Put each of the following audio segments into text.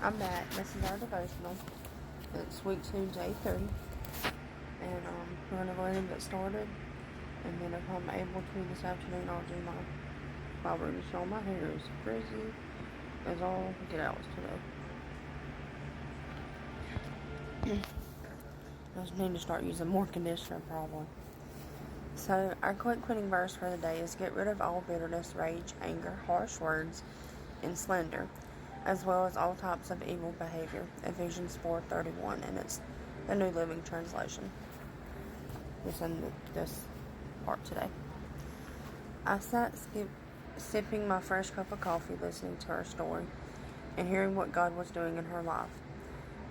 I'm back. This is our devotional. It's week 2, day 3. And we're going to go ahead and get started. And then if I'm able to this afternoon, I'll do my barber show. My hair is frizzy as all get out today. I just need to start using more conditioner probably. So our quick quitting verse for the day is get rid of all bitterness, rage, anger, harsh words, and slander, as well as all types of evil behavior. Ephesians 4:31, and it's the New Living Translation. It's in this part today. I sat sipping my fresh cup of coffee, listening to her story and hearing what God was doing in her life.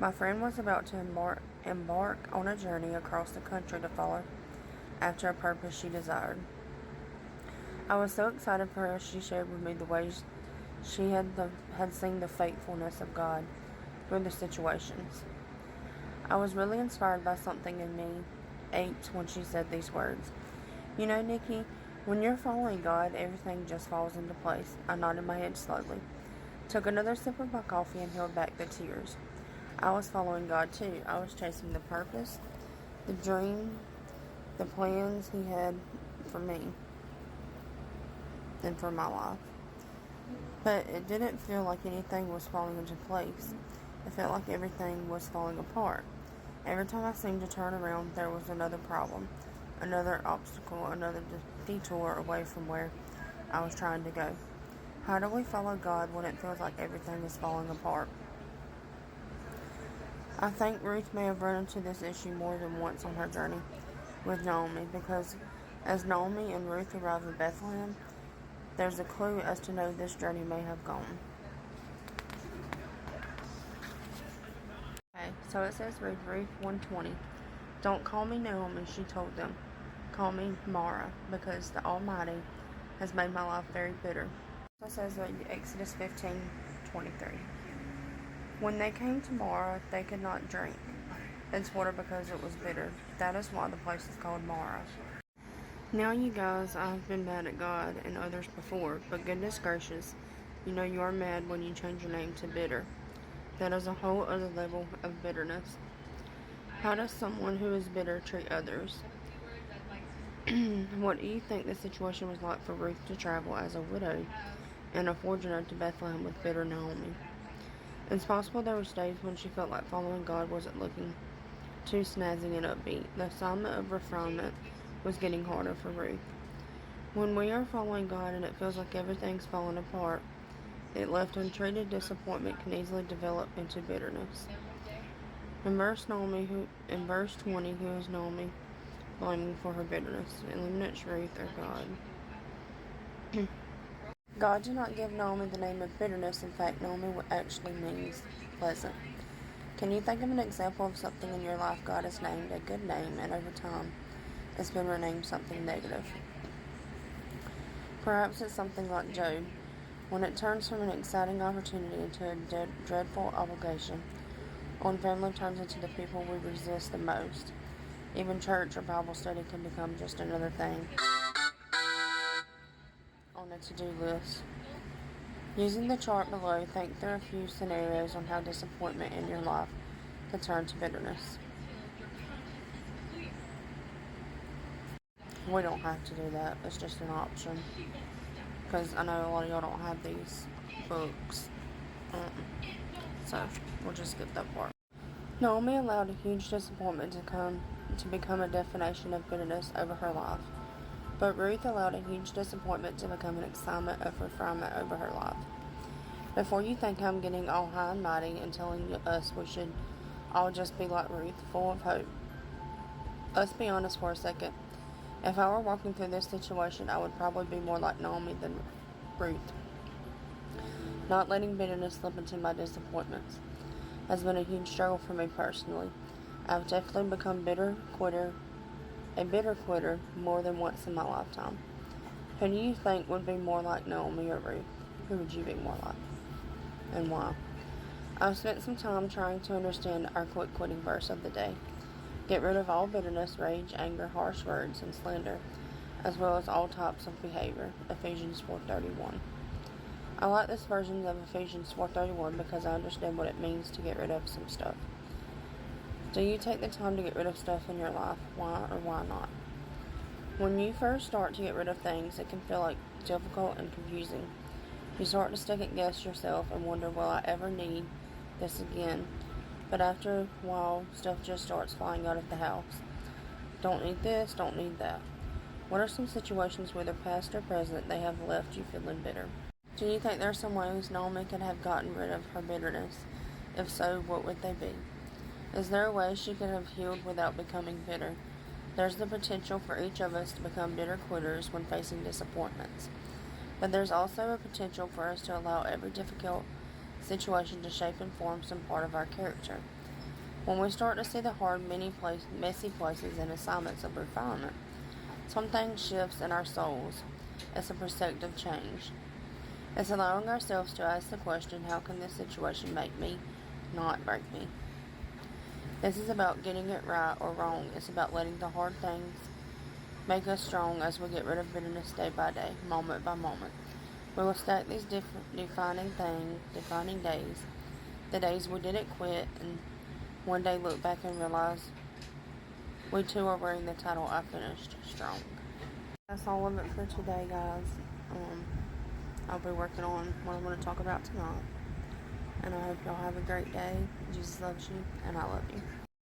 My friend was about to embark on a journey across the country to follow after a purpose she desired. I was so excited for her as she shared with me the ways she had seen the faithfulness of God through the situations. I was really inspired by something in me ached when she said these words. You know, Nikki, when you're following God, everything just falls into place. I nodded my head slowly, took another sip of my coffee, and held back the tears. I was following God too. I was chasing the purpose, the dream, the plans He had for me and for my life. But it didn't feel like anything was falling into place. It felt like everything was falling apart. Every time I seemed to turn around, there was another problem, another obstacle, another detour away from where I was trying to go. How do we follow God when it feels like everything is falling apart? I think Ruth may have run into this issue more than once on her journey with Naomi, because as Naomi and Ruth arrive in Bethlehem, there's a clue as to know this journey may have gone. Okay, so it says Ruth 1:20. Don't call me Naomi, she told them. Call me Mara, because the Almighty has made my life very bitter. So it says Exodus 15:23. When they came to Mara, they could not drink its water because it was bitter. That is why the place is called Mara. Now, you guys, I've been mad at God and others before, but goodness gracious, you know you are mad when you change your name to bitter. That is a whole other level of bitterness. How does someone who is bitter treat others? What do you think the situation was like for Ruth to travel as a widow and a foreigner to Bethlehem with bitter Naomi? It's possible there was days when she felt like following God wasn't looking too snazzy and upbeat. The assignment of refinement was getting harder for Ruth. When we are following God and it feels like everything's falling apart, it left untreated disappointment can easily develop into bitterness. In verse 20, who is Naomi blaming for her bitterness? Eliminates Ruth or God? God did not give Naomi the name of bitterness. In fact, Naomi actually means pleasant. Can you think of an example of something in your life God has named a good name and over time it's been renamed something negative? Perhaps it's something like Job. When it turns from an exciting opportunity into a dreadful obligation, when family turns into the people we resist the most, even church or Bible study can become just another thing on the to-do list. Using the chart below, think through a few scenarios on how disappointment in your life could turn to bitterness. We don't have to do that. It's just an option. Because I know a lot of y'all don't have these books. So, we'll just skip that part. Naomi allowed a huge disappointment to become a definition of bitterness over her life. But Ruth allowed a huge disappointment to become an excitement of refinement over her life. Before you think I'm getting all high and mighty and telling us we should all just be like Ruth, full of hope, let's be honest for a second. If I were walking through this situation, I would probably be more like Naomi than Ruth. Not letting bitterness slip into my disappointments has been a huge struggle for me personally. I've definitely become a bitter quitter more than once in my lifetime. Who do you think would be more like Naomi or Ruth? Who would you be more like? And why? I've spent some time trying to understand our quick quitting verse of the day. Get rid of all bitterness, rage, anger, harsh words, and slander, as well as all types of behavior. Ephesians 4:31. I like this version of Ephesians 4:31 because I understand what it means to get rid of some stuff. Do you take the time to get rid of stuff in your life? Why or why not? When you first start to get rid of things, it can feel like difficult and confusing. You start to second guess yourself and wonder, will I ever need this again? But after a while, stuff just starts flying out of the house. Don't need this, don't need that. What are some situations, whether past or present, they have left you feeling bitter? Do you think there are some ways Naomi could have gotten rid of her bitterness? If so, what would they be? Is there a way she could have healed without becoming bitter? There's the potential for each of us to become bitter quitters when facing disappointments. But there's also a potential for us to allow every difficult situation to shape and form some part of our character. When we start to see the hard, messy places and assignments of refinement, something shifts in our souls. It's a perspective change. It's allowing ourselves to ask the question, how can this situation make me, not break me? This is about getting it right or wrong. It's about letting the hard things make us strong as we get rid of bitterness day by day, moment by moment. We will stack these defining days, the days we didn't quit, and one day look back and realize we too are wearing the title, I finished strong. That's all of it for today, guys. I'll be working on what I'm going to talk about tonight. And I hope y'all have a great day. Jesus loves you, and I love you.